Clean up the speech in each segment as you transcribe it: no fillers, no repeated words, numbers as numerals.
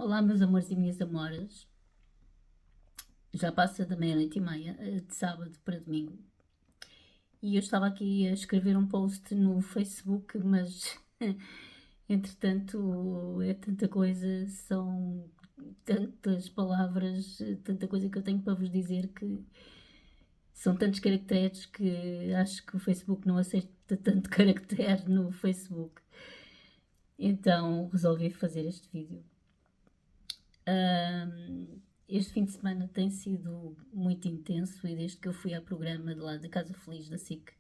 Olá, meus amores e minhas amoras. Já passa da meia-noite e meia, de sábado para domingo. E eu estava aqui a escrever um post no Facebook, mas entretanto é tanta coisa, são tantas palavras, tanta coisa que eu tenho para vos dizer que são tantos caracteres que acho que o Facebook não aceita tanto caractere no Facebook. Então resolvi fazer este vídeo. Este fim de semana tem sido muito intenso e desde que eu fui ao programa de lá da Casa Feliz da SIC.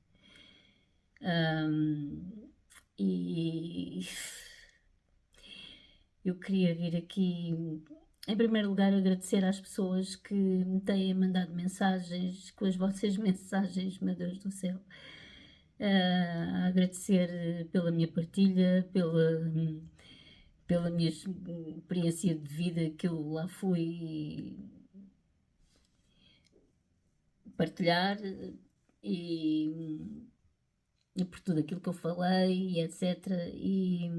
E eu queria vir aqui, em primeiro lugar, agradecer às pessoas que me têm mandado mensagens, com as vossas mensagens, meu Deus do céu. Agradecer pela minha partilha, pela minha experiência de vida que eu lá fui partilhar e, e por tudo aquilo que eu falei, etc. E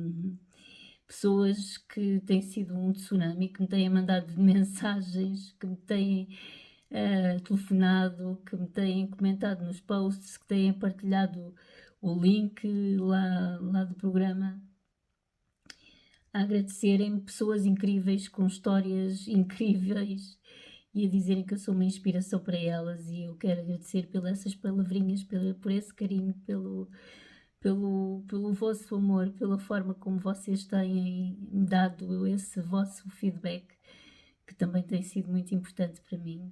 pessoas que têm sido um tsunami, que me têm mandado mensagens, que me têm telefonado, que me têm comentado nos posts, que têm partilhado o link lá do programa. A agradecerem pessoas incríveis, com histórias incríveis e a dizerem que eu sou uma inspiração para elas, e eu quero agradecer pelas essas palavrinhas, por esse carinho, pelo vosso amor, pela forma como vocês têm dado esse vosso feedback, que também tem sido muito importante para mim.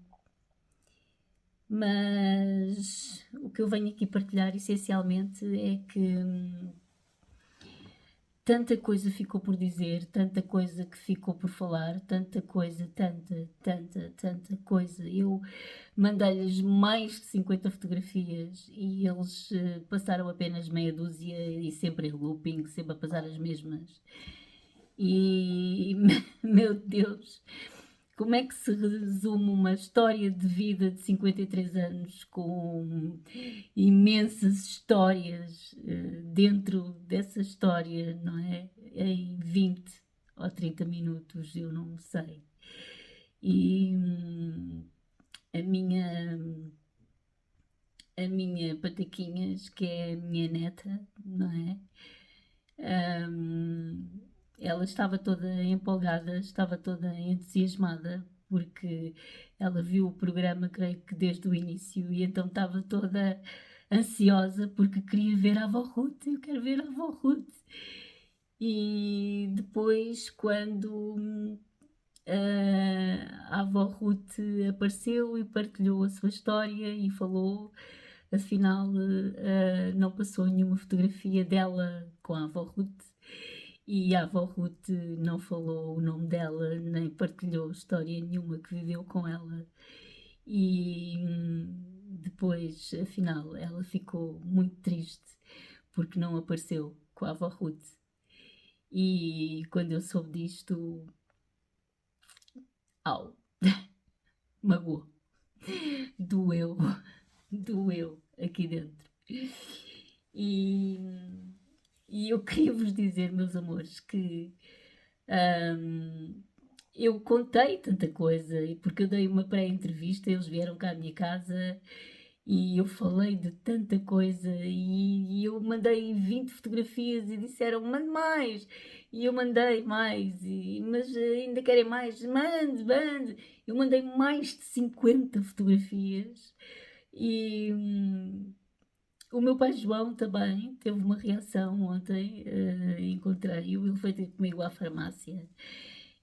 Mas o que eu venho aqui partilhar essencialmente é que tanta coisa ficou por dizer, tanta coisa que ficou por falar, tanta coisa, tanta coisa. Eu mandei-lhes mais de 50 fotografias e eles passaram apenas meia dúzia e sempre em looping, sempre a passar as mesmas. E, meu Deus, como é que se resume uma história de vida de 53 anos com imensas histórias dentro dessa história, não é? Em 20 ou 30 minutos, eu não sei. E a minha Pataquinhas, que é a minha neta, não é? Ela estava toda empolgada, estava toda entusiasmada, porque ela viu o programa, creio que desde o início, e então estava toda ansiosa porque queria ver a avó Ruth. Eu quero ver a avó Ruth. E depois, quando a avó Ruth apareceu e partilhou a sua história e falou, afinal não passou nenhuma fotografia dela com a avó Ruth, e a avó Ruth não falou o nome dela, nem partilhou história nenhuma que viveu com ela. E depois, afinal, ela ficou muito triste porque não apareceu com a avó Ruth. E quando eu soube disto, au, magoou, doeu, doeu aqui dentro. E eu queria vos dizer, meus amores, que eu contei tanta coisa, porque eu dei uma pré-entrevista, eles vieram cá à minha casa e eu falei de tanta coisa, e eu mandei 20 fotografias e disseram, mande mais, e eu mandei mais, mas ainda querem mais, mande, eu mandei mais de 50 fotografias. E o meu pai João também teve uma reação ontem, encontrei-o, ele foi ter comigo à farmácia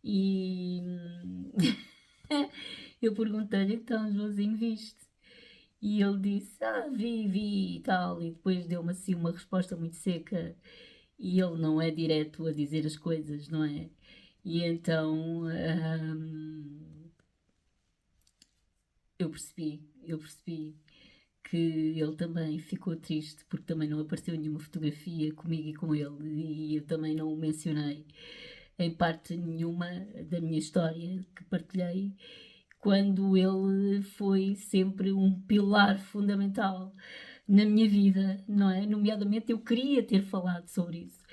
e eu perguntei-lhe, então Joãozinho, viste? E ele disse, vi e tal, e depois deu-me assim uma resposta muito seca, e ele não é direto a dizer as coisas, não é? E então eu percebi que ele também ficou triste porque também não apareceu nenhuma fotografia comigo e com ele, e eu também não o mencionei em parte nenhuma da minha história que partilhei, quando ele foi sempre um pilar fundamental na minha vida, não é? Nomeadamente, eu queria ter falado sobre isso.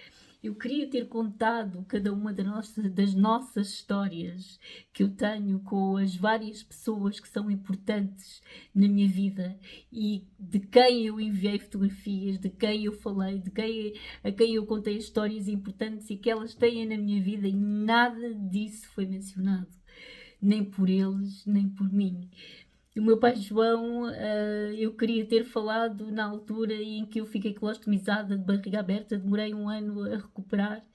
Eu queria ter contado cada uma das nossas histórias que eu tenho com as várias pessoas que são importantes na minha vida e de quem eu enviei fotografias, de quem eu falei, a quem eu contei histórias importantes e que elas têm na minha vida, e nada disso foi mencionado, nem por eles, nem por mim. O meu pai João, eu queria ter falado na altura em que eu fiquei colostomizada, de barriga aberta, demorei um ano a recuperar,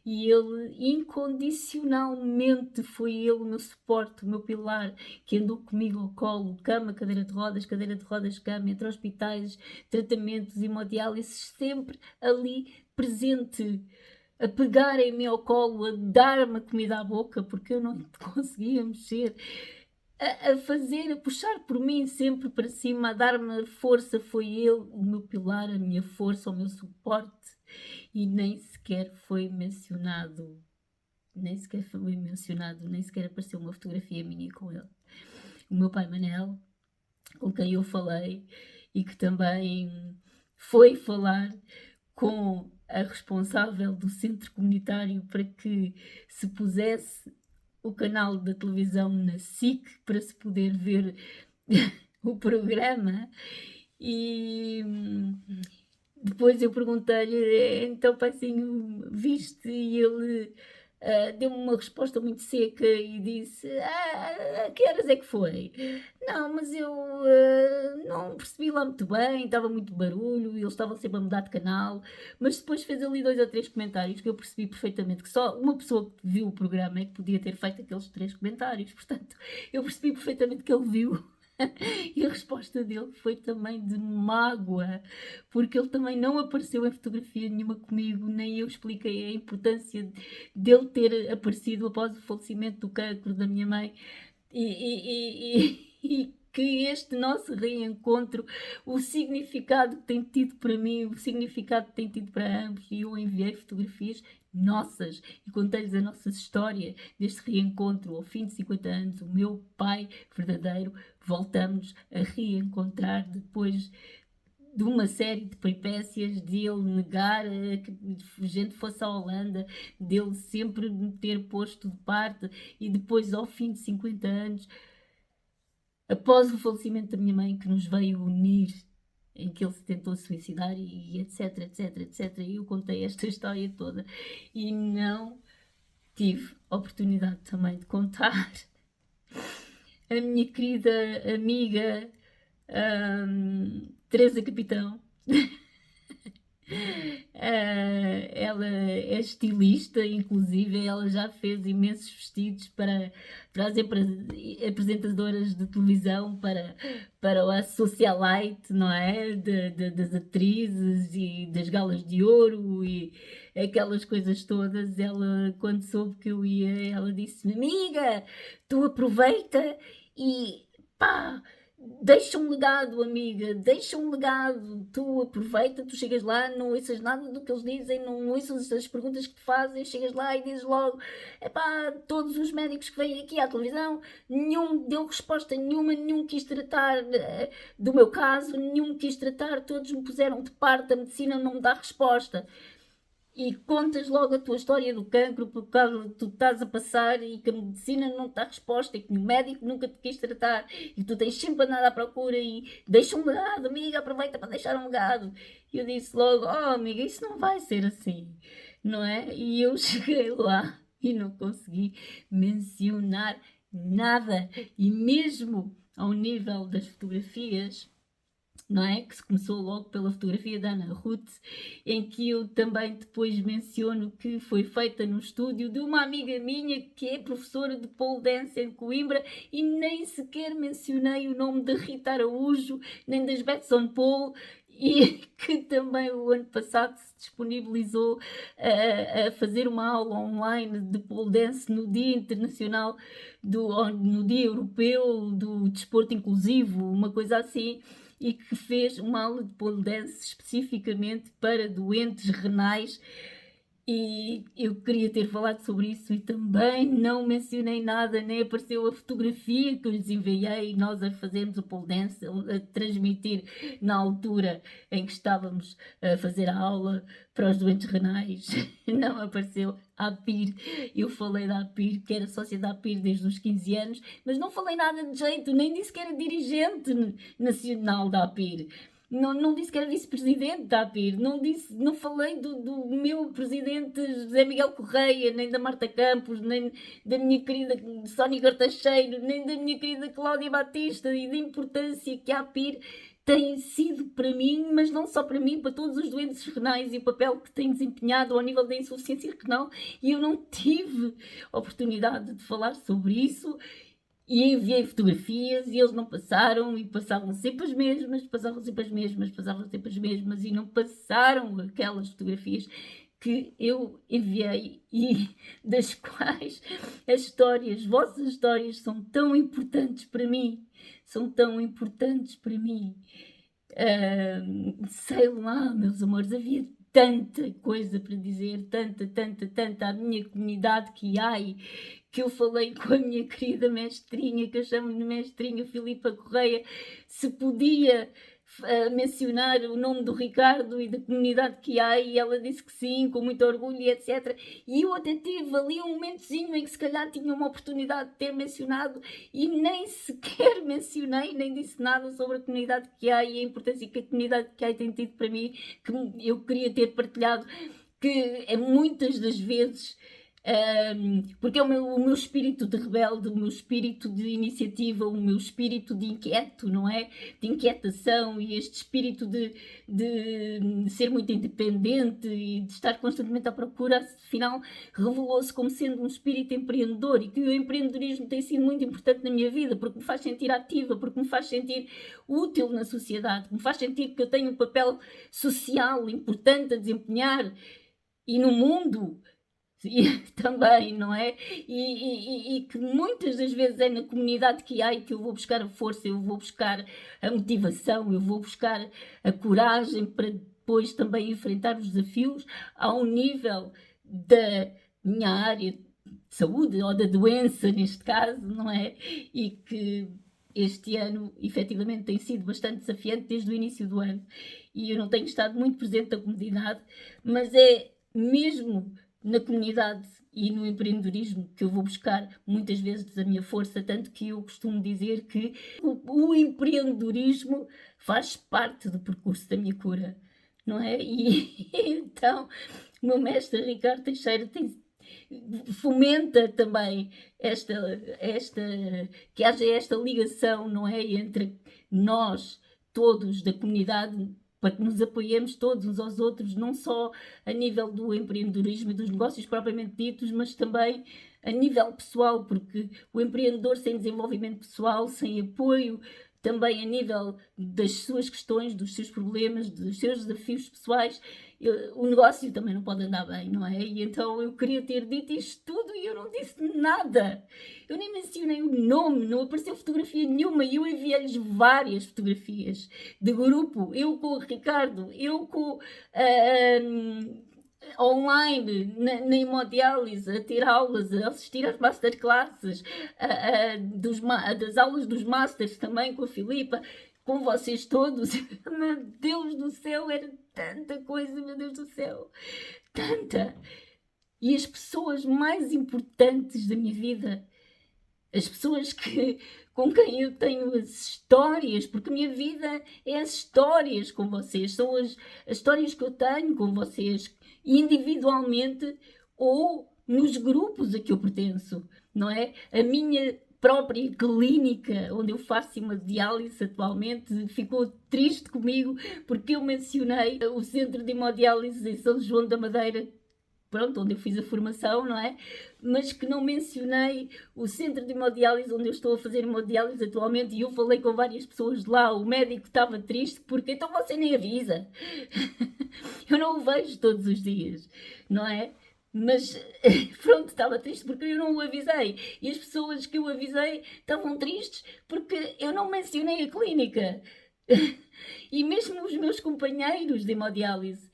e ele incondicionalmente foi ele o meu suporte, o meu pilar, que andou comigo ao colo, cama, cadeira de rodas, cama, entre hospitais, tratamentos, hemodiálise, sempre ali presente, a pegarem-me ao colo, a dar-me comida à boca, porque eu não conseguia mexer, a fazer, a puxar por mim sempre para cima, a dar-me força. Foi ele o meu pilar, a minha força, o meu suporte, e nem sequer foi mencionado, nem sequer apareceu uma fotografia minha com ele. O meu pai Manel, com quem eu falei e que também foi falar com a responsável do centro comunitário para que se pusesse o canal da televisão na SIC para se poder ver o programa. E depois eu perguntei-lhe, então paizinho, viste? E ele deu-me uma resposta muito seca e disse, a que horas é que foi? Não, mas eu não percebi lá muito bem, estava muito barulho, eles estavam sempre a mudar de canal, mas depois fez ali 2 ou 3 comentários que eu percebi perfeitamente que só uma pessoa que viu o programa é que podia ter feito aqueles 3 comentários, portanto, eu percebi perfeitamente que ele viu. E a resposta dele foi também de mágoa, porque ele também não apareceu em fotografia nenhuma comigo, nem eu expliquei a importância dele ter aparecido após o falecimento do cancro da minha mãe. E que este nosso reencontro, o significado que tem tido para mim, o significado que tem tido para ambos, e eu enviei fotografias nossas e contei-lhes a nossa história deste reencontro ao fim de 50 anos. O meu pai verdadeiro, voltamos a reencontrar depois de uma série de peripécias, de ele negar que a gente fosse à Holanda, dele sempre me ter posto de parte, e depois ao fim de 50 anos, após o falecimento da minha mãe, que nos veio unir, em que ele se tentou suicidar e etc, etc, etc. E eu contei esta história toda e não tive a oportunidade também de contar a minha querida amiga Teresa Capitão. Ela é estilista, inclusive ela já fez imensos vestidos para as apresentadoras de televisão, para a socialite, não é? Das atrizes e das galas de ouro e aquelas coisas todas. Ela, quando soube que eu ia, ela disse-me, amiga, tu aproveita e pá, deixa um legado, amiga, deixa um legado. Tu aproveita, tu chegas lá, não ouças nada do que eles dizem, não ouças as perguntas que te fazem, chegas lá e dizes logo: epá, todos os médicos que vêm aqui à televisão, nenhum deu resposta nenhuma, nenhum quis tratar do meu caso, nenhum quis tratar, todos me puseram de parte, a medicina não me dá resposta. E contas logo a tua história do cancro por causa que tu estás a passar e que a medicina não te dá resposta e que o médico nunca te quis tratar e tu tens sempre andado à procura e deixa um legado, amiga, aproveita para deixar um legado. E eu disse logo, oh amiga, isso não vai ser assim, não é? E eu cheguei lá e não consegui mencionar nada, e mesmo ao nível das fotografias, não é? Que se começou logo pela fotografia da Ana Ruth, em que eu também depois menciono que foi feita no estúdio de uma amiga minha que é professora de pole dance em Coimbra, e nem sequer mencionei o nome da Rita Araújo, nem das Betson Pole, e que também o ano passado se disponibilizou a fazer uma aula online de pole dance no Dia Internacional, no Dia Europeu do Desporto Inclusivo, uma coisa assim, e que fez uma aula de pole dance especificamente para doentes renais. E eu queria ter falado sobre isso e também não mencionei nada, nem apareceu a fotografia que eu lhes enviei, nós a fazermos o pole dance, a transmitir na altura em que estávamos a fazer a aula para os doentes renais. Não apareceu a APIR. Eu falei da APIR, que era sócia da APIR desde os 15 anos, mas não falei nada de jeito, nem disse que era dirigente nacional da APIR. Não disse que era vice-presidente da APIR, não falei do meu presidente José Miguel Correia, nem da Marta Campos, nem da minha querida Sónia Gartacheiro, nem da minha querida Cláudia Batista, e da importância que a APIR tem sido para mim, mas não só para mim, para todos os doentes renais, e o papel que tem desempenhado ao nível da insuficiência renal, e eu não tive oportunidade de falar sobre isso. E enviei fotografias e eles não passaram, e passavam sempre as mesmas, passavam sempre as mesmas, passavam sempre as mesmas, e não passaram aquelas fotografias que eu enviei, e das quais as histórias, vossas histórias, são tão importantes para mim, são tão importantes para mim. Sei lá, meus amores, havia tanta coisa para dizer, tanta, à minha comunidade que eu falei com a minha querida mestrinha, que eu chamo de mestrinha, Filipa Correia, se podia mencionar o nome do Ricardo e da comunidade que há, e ela disse que sim, com muito orgulho e etc. E eu até tive ali um momentozinho em que se calhar tinha uma oportunidade de ter mencionado, e nem sequer mencionei, nem disse nada sobre a comunidade que há e a importância que a comunidade que há tem tido para mim, que eu queria ter partilhado, que é muitas das vezes... porque é o meu espírito de rebelde, o meu espírito de iniciativa, o meu espírito de inquieto, não é? De inquietação, e este espírito de ser muito independente e de estar constantemente à procura, afinal revelou-se como sendo um espírito empreendedor, e que o empreendedorismo tem sido muito importante na minha vida, porque me faz sentir ativa, porque me faz sentir útil na sociedade, me faz sentir que eu tenho um papel social importante a desempenhar e no mundo. E, também, não é? E que muitas das vezes é na comunidade que há, e que eu vou buscar a força, eu vou buscar a motivação, eu vou buscar a coragem para depois também enfrentar os desafios ao nível da minha área de saúde, ou da doença neste caso, não é? E que este ano efetivamente tem sido bastante desafiante desde o início do ano, e eu não tenho estado muito presente na comunidade, mas é mesmo na comunidade e no empreendedorismo que eu vou buscar muitas vezes a minha força, tanto que eu costumo dizer que o empreendedorismo faz parte do percurso da minha cura, não é? E então o meu mestre Ricardo Teixeira fomenta também que haja esta ligação, não é? Entre nós todos da comunidade, para que nos apoiemos todos uns aos outros, não só a nível do empreendedorismo e dos negócios propriamente ditos, mas também a nível pessoal, porque o empreendedor sem desenvolvimento pessoal, sem apoio, também a nível das suas questões, dos seus problemas, dos seus desafios pessoais, o negócio também não pode andar bem, não é? E então eu queria ter dito isto tudo e eu não disse nada. Eu nem mencionei o nome, não apareceu fotografia nenhuma, e eu enviei-lhes várias fotografias de grupo, eu com o Ricardo, eu com... online, na hemodiálise, a ter aulas, a assistir às masterclasses, das aulas dos masters também com a Filipa, com vocês todos. Meu Deus do céu, era tanta coisa, meu Deus do céu, tanta. E as pessoas mais importantes da minha vida, as pessoas com quem eu tenho as histórias, porque a minha vida é as histórias com vocês, são as histórias que eu tenho com vocês, individualmente ou nos grupos a que eu pertenço, não é? A minha própria clínica, onde eu faço hemodiálise atualmente, ficou triste comigo porque eu mencionei o centro de hemodiálise em São João da Madeira, pronto, onde eu fiz a formação, não é? Mas que não mencionei o centro de hemodiálise onde eu estou a fazer hemodiálise atualmente, e eu falei com várias pessoas de lá, o médico estava triste porque então você nem avisa. Eu não o vejo todos os dias, não é? Mas pronto, estava triste porque eu não o avisei, e as pessoas que eu avisei estavam tristes porque eu não mencionei a clínica. E mesmo os meus companheiros de hemodiálise,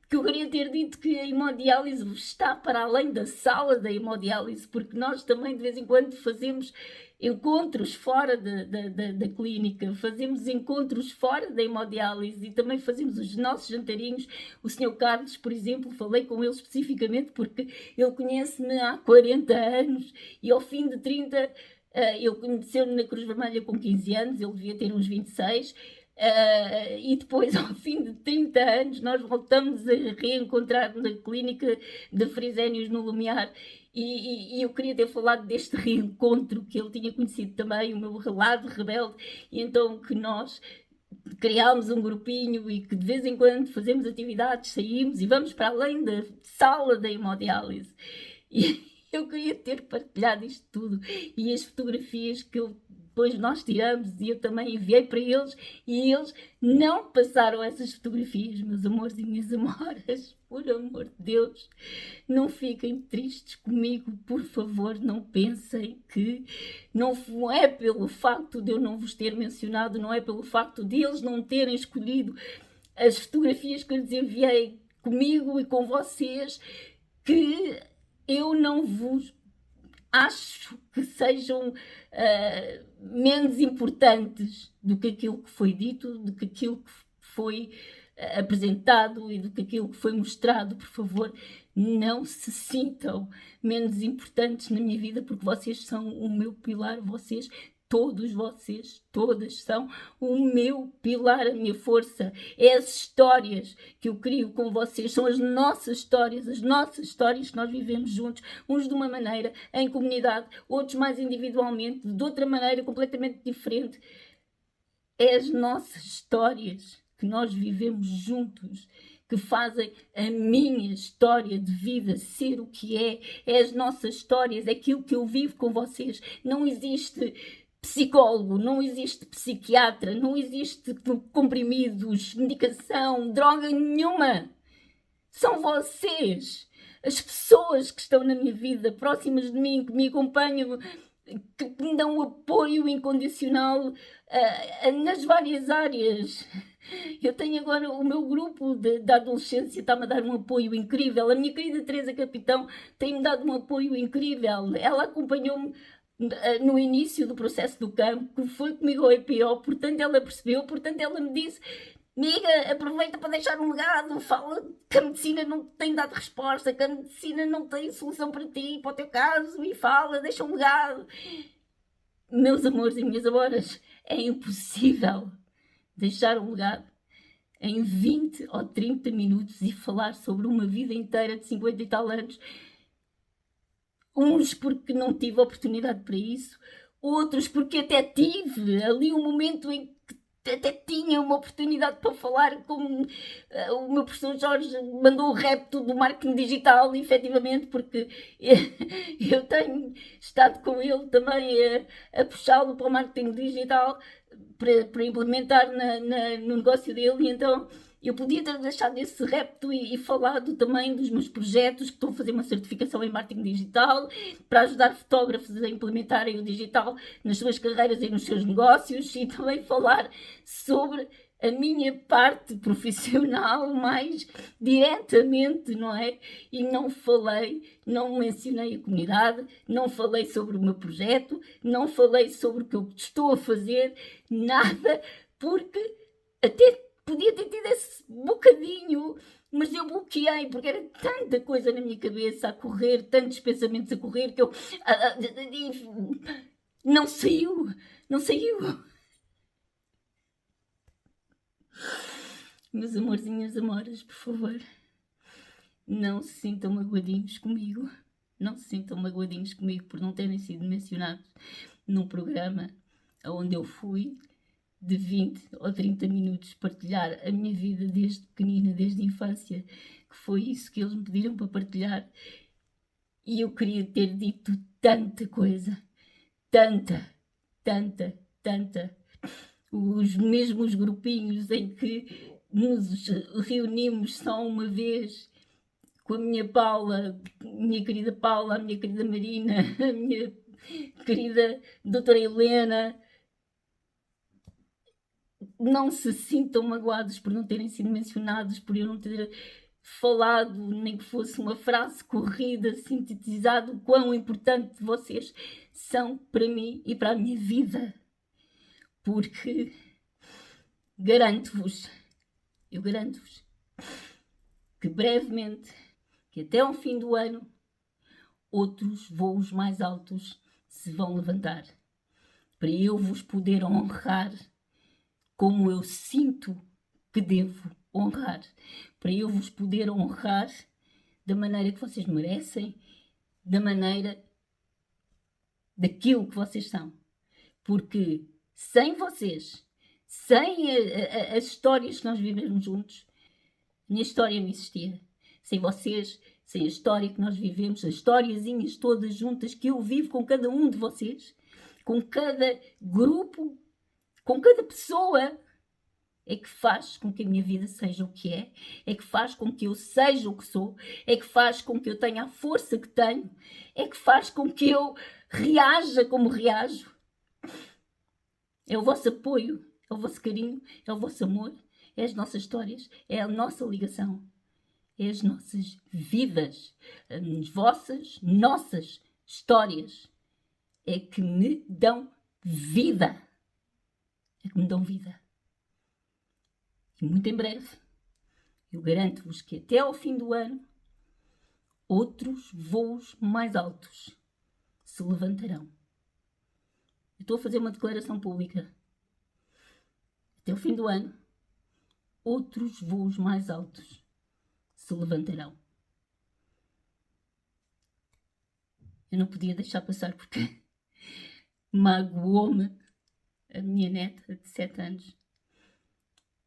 que eu queria ter dito que a hemodiálise está para além da sala da hemodiálise, porque nós também de vez em quando fazemos encontros fora da clínica, fazemos encontros fora da hemodiálise e também fazemos os nossos jantarinhos. O Sr. Carlos, por exemplo, falei com ele especificamente porque ele conhece-me há 40 anos e ao fim de 30, ele conheceu-me na Cruz Vermelha com 15 anos, ele devia ter uns 26. E depois, ao fim de 30 anos, nós voltamos a reencontrar na clínica de Frisénios no Lumiar. E eu queria ter falado deste reencontro, que ele tinha conhecido também o meu lado rebelde, e então que nós criámos um grupinho e que de vez em quando fazemos atividades, saímos e vamos para além da sala da hemodiálise. E eu queria ter partilhado isto tudo e as fotografias que depois nós tiramos e eu também enviei para eles e eles não passaram essas fotografias, meus amores e minhas amoras. Por amor de Deus, não fiquem tristes comigo, por favor, não pensem que não é pelo facto de eu não vos ter mencionado, não é pelo facto de eles não terem escolhido as fotografias que eu lhes enviei comigo e com vocês que eu não vos acho que sejam menos importantes do que aquilo que foi dito, do que aquilo que foi apresentado e do que aquilo que foi mostrado. Por favor, não se sintam menos importantes na minha vida, porque vocês são o meu pilar, todos vocês, todas são o meu pilar, a minha força. É as histórias que eu crio com vocês, são as nossas histórias que nós vivemos juntos, uns de uma maneira, em comunidade, outros mais individualmente, de outra maneira completamente diferente. É as nossas histórias que nós vivemos juntos que fazem a minha história de vida ser o que é. É as nossas histórias, é aquilo que eu vivo com vocês. Não existe psicólogo, não existe psiquiatra, não existe comprimidos, medicação, droga nenhuma. São vocês, as pessoas que estão na minha vida, próximas de mim, que me acompanham, que me dão apoio incondicional nas várias áreas. Eu tenho agora o meu grupo da adolescência, está-me a dar um apoio incrível. A minha querida Teresa Capitão tem-me dado um apoio incrível. Ela acompanhou-me no início do processo do campo, que foi comigo ao EPO, portanto ela percebeu, portanto ela me disse: amiga, aproveita para deixar um legado, fala que a medicina não tem dado resposta, que a medicina não tem solução para ti, para o teu caso, e fala, deixa um legado. Meus amores e minhas amoras, é impossível deixar um legado em 20 ou 30 minutos e falar sobre uma vida inteira de 50 e tal anos. Uns porque não tive oportunidade para isso, outros porque até tive ali um momento em que até tinha uma oportunidade para falar com o meu professor Jorge, mandou o repto do marketing digital, efetivamente, porque eu tenho estado com ele também a puxá-lo para o marketing digital para implementar no negócio dele, e então eu podia ter deixado esse repto e falado também dos meus projetos, que estou a fazer uma certificação em marketing digital para ajudar fotógrafos a implementarem o digital nas suas carreiras e nos seus negócios, e também falar sobre a minha parte profissional mais diretamente, não é? E não mencionei a comunidade, não falei sobre o meu projeto, não falei sobre o que eu estou a fazer, nada, porque até podia ter tido esse bocadinho, mas eu bloqueei, porque era tanta coisa na minha cabeça a correr, tantos pensamentos a correr, que eu não saiu. Meus amores e minhas amoras, por favor, não se sintam magoadinhos comigo. Não se sintam magoadinhos comigo por não terem sido mencionados num programa onde eu fui de 20 ou 30 minutos partilhar a minha vida desde pequenina, desde a infância, que foi isso que eles me pediram para partilhar. E eu queria ter dito tanta coisa, tanta. Os mesmos grupinhos em que nos reunimos só uma vez, com a minha Paula, minha querida Paula, a minha querida Marina, a minha querida doutora Helena. Não se sintam magoados por não terem sido mencionados, por eu não ter falado, nem que fosse uma frase corrida, sintetizado o quão importante vocês são para mim e para a minha vida. Porque garanto-vos, eu garanto-vos, que brevemente, que até ao fim do ano, outros voos mais altos se vão levantar. Para eu vos poder honrar como eu sinto que devo honrar. Para eu vos poder honrar da maneira que vocês merecem, da maneira daquilo que vocês são. Porque sem vocês, sem as histórias que nós vivemos juntos, a minha história não existia. Sem vocês, sem a história que nós vivemos, as historiazinhas todas juntas que eu vivo com cada um de vocês, com cada grupo, com cada pessoa, é que faz com que a minha vida seja o que é que faz com que eu seja o que sou, é que faz com que eu tenha a força que tenho, é que faz com que eu reaja como reajo. É o vosso apoio, é o vosso carinho, é o vosso amor, é as nossas histórias, é a nossa ligação, é as nossas vidas, as vossas, nossas histórias, é que me dão vida. É que me dão vida. E muito em breve, eu garanto-vos que até ao fim do ano, outros voos mais altos se levantarão. Eu estou a fazer uma declaração pública. Até ao fim do ano, outros voos mais altos se levantarão. Eu não podia deixar passar porque magoou-me a minha neta de 7 anos.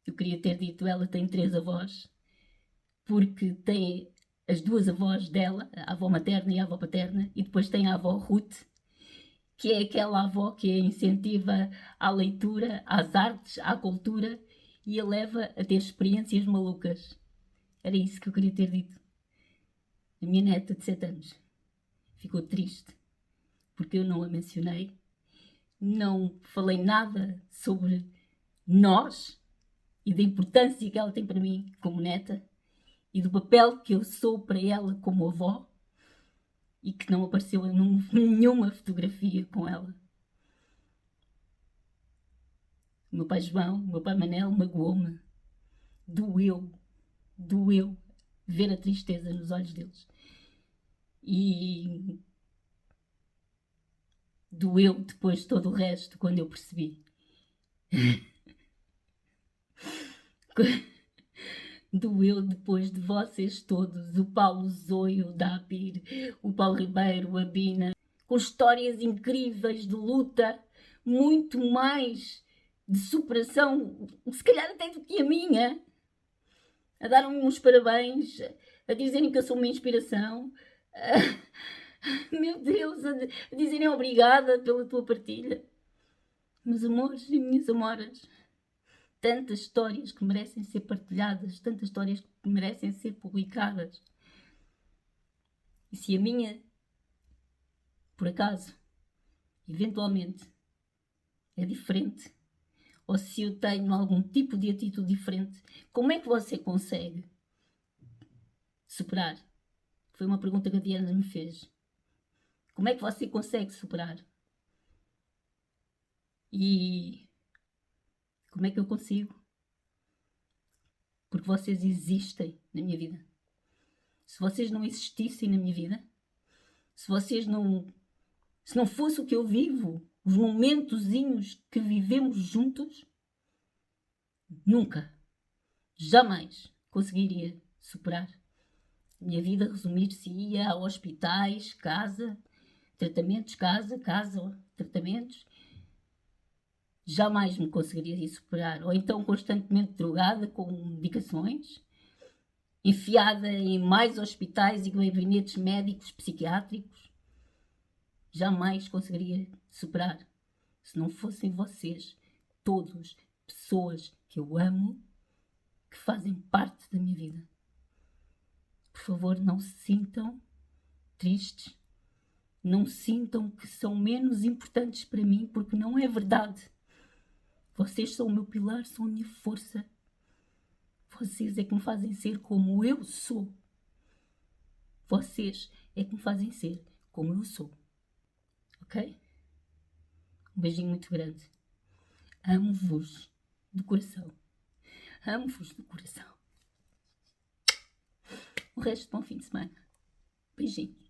Eu queria ter dito, ela tem 3 avós, porque tem as 2 avós dela, a avó materna e a avó paterna, e depois tem a avó Ruth, que é aquela avó que a incentiva à leitura, às artes, à cultura e a leva a ter experiências malucas. Era isso que eu queria ter dito. A minha neta de 7 anos ficou triste porque eu não a mencionei, não falei nada sobre nós e da importância que ela tem para mim como neta e do papel que eu sou para ela como avó e que não apareceu em nenhuma fotografia com ela. O meu pai João, o meu pai Manel magoou-me. Doeu ver a tristeza nos olhos deles. E doeu depois todo o resto quando eu percebi. Doeu depois de vocês todos, o Paulo Zoio, o Dapir, o Paulo Ribeiro, a Bina, com histórias incríveis de luta, muito mais de superação, se calhar até do que a minha, a darem-me uns parabéns, a dizerem que eu sou uma inspiração, meu Deus, a dizerem obrigada pela tua partilha. Meus amores e minhas amoras, tantas histórias que merecem ser partilhadas, tantas histórias que merecem ser publicadas. E se a minha, por acaso, eventualmente, é diferente, ou se eu tenho algum tipo de atitude diferente, como é que você consegue superar? Foi uma pergunta que a Diana me fez. Como é que você consegue superar? E como é que eu consigo? Porque vocês existem na minha vida. Se vocês não existissem na minha vida, se não fosse o que eu vivo, os momentozinhos que vivemos juntos, nunca, jamais conseguiria superar. A minha vida resumir-se-ia a hospitais, casa, tratamentos, casa, tratamentos. Jamais me conseguiria superar. Ou então constantemente drogada com medicações, enfiada em mais hospitais e gabinetes médicos psiquiátricos. Jamais conseguiria superar. Se não fossem vocês, todos, pessoas que eu amo, que fazem parte da minha vida. Por favor, não se sintam tristes. Não sintam que são menos importantes para mim, porque não é verdade. Vocês são o meu pilar, são a minha força. Vocês é que me fazem ser como eu sou. Vocês é que me fazem ser como eu sou. Ok? Um beijinho muito grande. Amo-vos do coração. Amo-vos do coração. O resto, bom fim de semana. Beijinhos.